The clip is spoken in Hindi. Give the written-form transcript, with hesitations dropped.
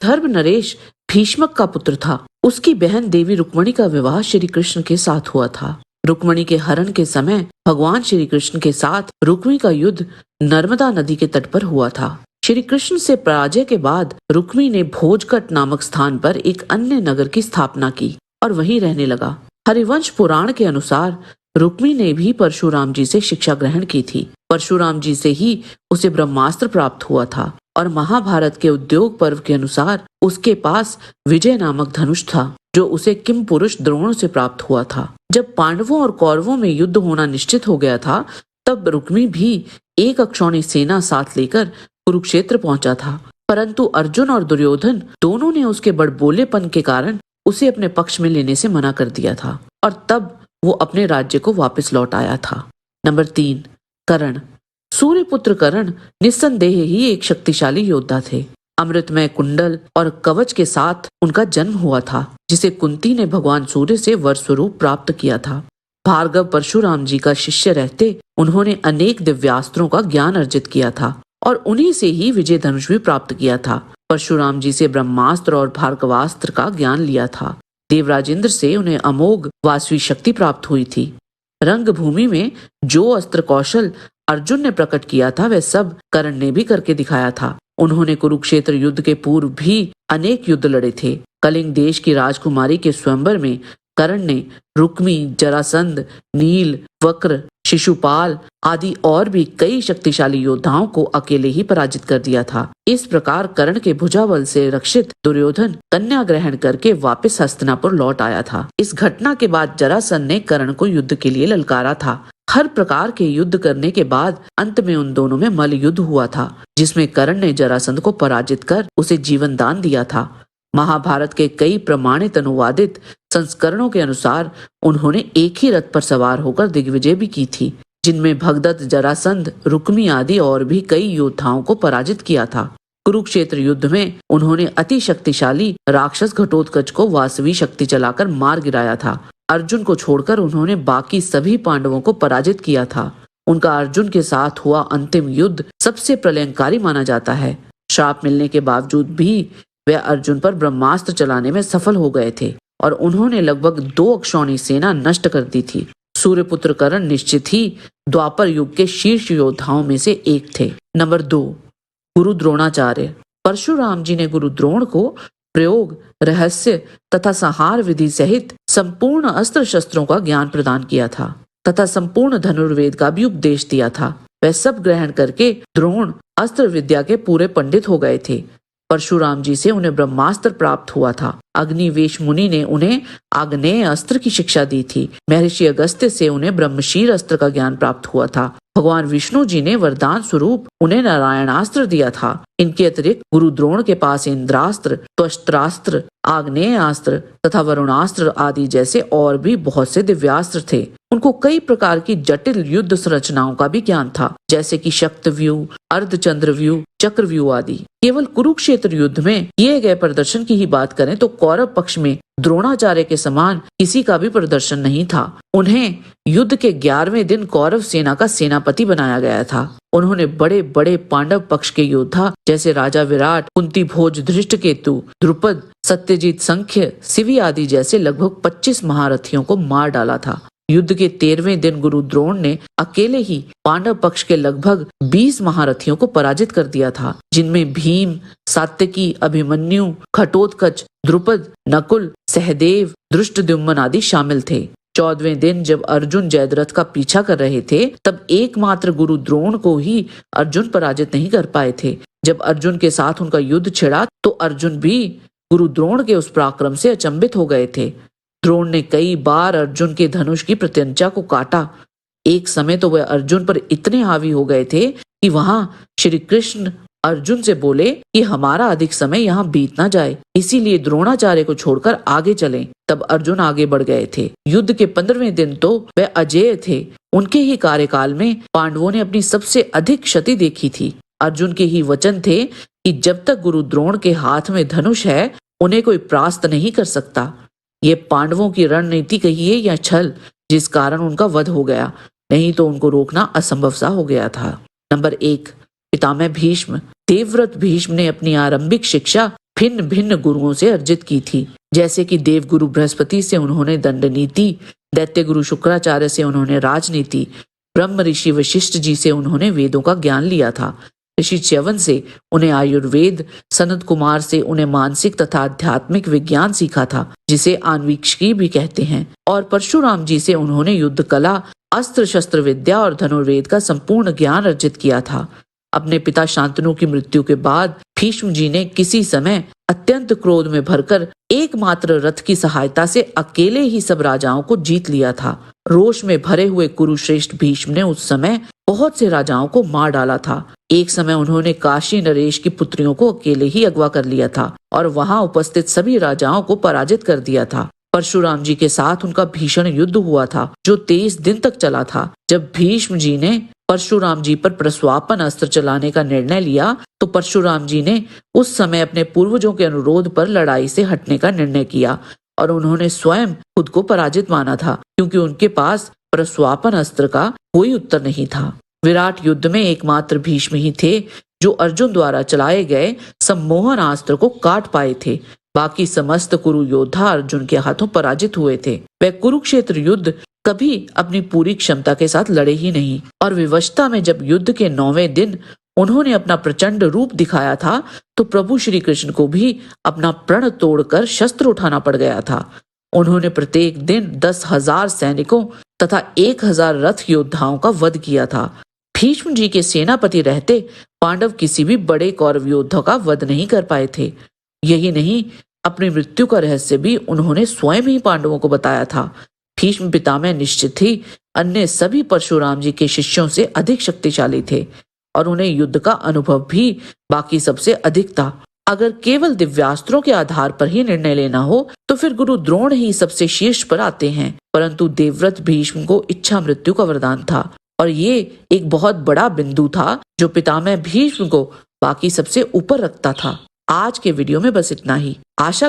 धर्म नरेश भीष्मक का पुत्र था। उसकी बहन देवी रुक्मणी का विवाह श्री कृष्ण के साथ हुआ था। रुक्मणी के हरण के समय भगवान श्री कृष्ण के साथ रुक्मी का युद्ध नर्मदा नदी के तट पर हुआ था। श्री कृष्ण से पराजय के बाद रुक्मी ने भोजकट नामक स्थान पर एक अन्य नगर की स्थापना की और वहीं रहने लगा। हरिवंश पुराण के अनुसार रुक्मी ने भी परशुराम जी से शिक्षा ग्रहण की थी। परशुराम जी से ही उसे ब्रह्मास्त्र प्राप्त हुआ था और महाभारत के उद्योग पर्व के अनुसार उसके पास विजय नामक धनुष था, जो उसे किम पुरुष द्रोण से प्राप्त हुआ था। जब पांडवों और कौरवों में युद्ध होना निश्चित हो गया था, तब रुक्मी भी एक अक्षौणी सेना साथ लेकर कुरुक्षेत्र पहुंचा था, परंतु अर्जुन और दुर्योधन दोनों ने उसके बड़बोलेपन के कारण उसे अपने पक्ष में लेने से मना कर दिया था और तब वो अपने राज्य को वापस लौट आया था। नंबर 3, कर्ण। सूर्यपुत्र कर्ण निस्संदेह ही एक शक्तिशाली योद्धा थे। अमृतमय कुंडल और कवच के साथ उनका जन्म हुआ था, जिसे कुंती ने भगवान सूर्य से वर स्वरूप प्राप्त किया था। भार्गव परशुराम जी का शिष्य रहते उन्होंने अनेक दिव्यास्त्रों का ज्ञान अर्जित किया था और उन्हीं से ही विजय धनुष भी प्राप्त किया था। परशुराम जी से ब्रह्मास्त्र और भार्गवास्त्र का ज्ञान लिया था। देवराजेंद्र से उन्हें अमोघ वासवी शक्ति प्राप्त हुई थी। रंग भूमि में जो अस्त्र कौशल अर्जुन ने प्रकट किया था, वह सब कर्ण ने भी करके दिखाया था। उन्होंने कुरुक्षेत्र युद्ध के पूर्व भी अनेक युद्ध लड़े थे। कलिंग देश की राजकुमारी के स्वयंवर में कर्ण ने रुक्मी, जरासंध, नील, वक्र, शिशुपाल आदि और भी कई शक्तिशाली योद्धाओं को अकेले ही पराजित कर दिया था। इस प्रकार कर्ण के भुजाबल से रक्षित दुर्योधन कन्या ग्रहण करके वापस हस्तिनापुर लौट आया था। इस घटना के बाद जरासंध ने कर्ण को युद्ध के लिए ललकारा था। हर प्रकार के युद्ध करने के बाद अंत में उन दोनों में मल्ल युद्ध हुआ था, जिसमें कर्ण ने जरासंध को पराजित कर उसे जीवन दान दिया था। महाभारत के कई प्रमाणित अनुवादित संस्करणों के अनुसार उन्होंने एक ही रथ पर सवार होकर दिग्विजय भी की थी, जिनमें भगदत्त, जरासंध, रुक्मी आदि और भी कई योद्धाओं को पराजित किया था। कुरुक्षेत्र युद्ध में उन्होंने अति शक्तिशाली राक्षस घटोत्कच को वासवी शक्ति चलाकर मार गिराया था। अर्जुन को छोड़कर उन्होंने बाकी सभी पांडवों को पराजित किया था। उनका अर्जुन के साथ हुआ अंतिम युद्ध सबसे प्रलयंकारी माना जाता है। श्राप मिलने के बावजूद भी वे अर्जुन पर ब्रह्मास्त्र चलाने में सफल हो गए थे और उन्होंने लगभग 2 अक्षौणी सेना नष्ट कर दी थी। सूर्यपुत्र कर्ण निश्चित ही द्वापर युग के शीर्ष योद्धाओं में से एक थे। नंबर 2, गुरु द्रोणाचार्य। परशुराम जी ने गुरु द्रोण को प्रयोग, रहस्य तथा संहार विधि सहित संपूर्ण अस्त्र शस्त्रों का ज्ञान प्रदान किया था तथा संपूर्ण धनुर्वेद का भी उपदेश दिया था। वह सब ग्रहण करके द्रोण अस्त्र विद्या के पूरे पंडित हो गए थे। परशुराम जी से उन्हें ब्रह्मास्त्र प्राप्त हुआ था। अग्निवेश मुनि ने उन्हें आग्नेय अस्त्र की शिक्षा दी थी। महर्षि अगस्त्य से उन्हें ब्रह्मशीर अस्त्र का ज्ञान प्राप्त हुआ था। भगवान विष्णु जी ने वरदान स्वरूप उन्हें नारायणास्त्र दिया था। इनके अतिरिक्त गुरु द्रोण के पास इंद्रास्त्र, त्वष्ट्रास्त्र, आग्नेयास्त्र तथा वरुणास्त्र आदि जैसे और भी बहुत से दिव्यास्त्र थे। उनको कई प्रकार की जटिल युद्ध संरचनाओं का भी ज्ञान था, जैसे कि शक्तव्यूह, अर्धचंद्रव्यूह, चक्रव्यूह आदि। केवल कुरुक्षेत्र युद्ध में किए गए प्रदर्शन की ही बात करें तो कौरव पक्ष में द्रोणाचार्य के समान किसी का भी प्रदर्शन नहीं था। उन्हें युद्ध के 11वें दिन कौरव सेना का सेनापति बनाया गया था। उन्होंने बड़े बड़े पांडव पक्ष के योद्धा जैसे राजा विराट, कुंती भोज, धृष्टकेतु, द्रुपद, सत्यजीत, संख्य, शिवी आदि जैसे लगभग 25 महारथियों को मार डाला था। युद्ध के 13वें दिन गुरु द्रोण ने अकेले ही पांडव पक्ष के लगभग 20 महारथियों को पराजित कर दिया था, जिनमें भीम, सात्यकी, अभिमन्यु, घटोत्कच, द्रुपद, नकुल, सहदेव, धृष्टद्युम्न आदि शामिल थे। 14वें दिन जब अर्जुन जयद्रथ का पीछा कर रहे थे, तब एकमात्र गुरु द्रोण को ही अर्जुन पराजित नहीं कर पाए थे। जब अर्जुन के साथ उनका युद्ध छिड़ा तो अर्जुन भी गुरु द्रोण के उस पराक्रम से अचंभित हो गए थे। द्रोण ने कई बार अर्जुन के धनुष की प्रत्यंचा को काटा। एक समय तो वह अर्जुन पर इतने हावी हो गए थे कि वहां श्री कृष्ण अर्जुन से बोले कि हमारा अधिक समय यहाँ बीत ना जाए, इसीलिए द्रोणाचार्य को छोड़कर आगे चलें। तब अर्जुन आगे बढ़ गए थे। युद्ध के 15वें दिन तो वह अजेय थे। उनके ही कार्यकाल में पांडवों ने अपनी सबसे अधिक क्षति देखी थी। अर्जुन के ही वचन थे कि जब तक गुरु द्रोण के हाथ में धनुष है, उन्हें कोई परास्त नहीं कर सकता। ये पांडवों की रणनीति कहिए या छल, जिस कारण उनका वध हो गया, नहीं तो उनको रोकना असंभव सा हो गया था। नंबर 1, पितामह भीष्म। देवव्रत भीष्म ने अपनी आरंभिक शिक्षा भिन्न भिन्न गुरुओं से अर्जित की थी। जैसे कि देवगुरु बृहस्पति से उन्होंने दंड नीति, दैत्य गुरु शुक्राचार्य से उन्होंने राजनीति, ब्रह्म ऋषि वशिष्ठ जी से उन्होंने वेदों का ज्ञान लिया था, ऋषि च्यवन से उन्हें आयुर्वेद, सनत कुमार से उन्हें मानसिक तथा आध्यात्मिक विज्ञान सीखा था, जिसे आन्वीक्षिकी भी कहते हैं, और परशुराम जी से उन्होंने युद्ध कला, अस्त्र शस्त्र विद्या और धनुर्वेद का संपूर्ण ज्ञान अर्जित किया था। अपने पिता शांतनु की मृत्यु के बाद भीष्म जी ने किसी समय अत्यंत क्रोध में भरकर एकमात्र रथ की सहायता से अकेले ही सब राजाओं को जीत लिया था। रोष में भरे हुए कुरुश्रेष्ठ भीष्म ने उस समय बहुत से राजाओं को मार डाला था। एक समय उन्होंने काशी नरेश की पुत्रियों को अकेले ही अगवा कर लिया था और वहां उपस्थित सभी राजाओं को पराजित कर दिया था। परशुराम जी के साथ उनका भीषण युद्ध हुआ था, जो 23 दिन तक चला था। जब भीष्म जी ने परशुराम जी पर प्रस्वापन अस्त्र चलाने का निर्णय लिया, तो परशुराम जी ने उस समय अपने पूर्वजों के अनुरोध पर लड़ाई से हटने का निर्णय किया और उन्होंने स्वयं खुद को पराजित माना था, क्योंकि उनके पास प्रस्वापन अस्त्र का कोई उत्तर नहीं था। विराट युद्ध में एकमात्र भीष्म ही थे जो अर्जुन द्वारा चलाए गए सम्मोहन अस्त्र को काट पाए थे। बाकी समस्त कुरु योद्धा अर्जुन के हाथों पराजित हुए थे। वह कुरुक्षेत्र युद्ध कभी अपनी पूरी क्षमता के साथ लड़े ही नहीं, और विवशता में जब युद्ध के 9वें दिन उन्होंने अपना प्रचंड रूप दिखाया था, तो प्रभु श्री कृष्ण को भी अपना प्रण तोड़कर शस्त्र उठाना पड़ गया था। उन्होंने प्रत्येक दिन 10,000 सैनिकों तथा 1,000 रथ योद्धाओं का वध किया था। भीष्म जी के सेनापति रहते पांडव किसी भी बड़े कौरव योद्धा का वध नहीं कर पाए थे। यही नहीं, अपनी मृत्यु का रहस्य भी उन्होंने स्वयं ही पांडवों को बताया था। भीष्म पितामह निश्चित ही अन्य सभी परशुराम जी के शिष्यों से अधिक शक्तिशाली थे और उन्हें युद्ध का अनुभव भी बाकी सबसे अधिक था। अगर केवल दिव्यास्त्रों के आधार पर ही निर्णय लेना हो तो फिर गुरु द्रोण ही सबसे शीर्ष पर आते हैं, परंतु देवव्रत भीष्म को इच्छा मृत्यु का वरदान था और ये एक बहुत बड़ा बिंदु था जो पितामह भीष्म को बाकी सबसे ऊपर रखता था। आज के वीडियो में बस इतना ही। आशा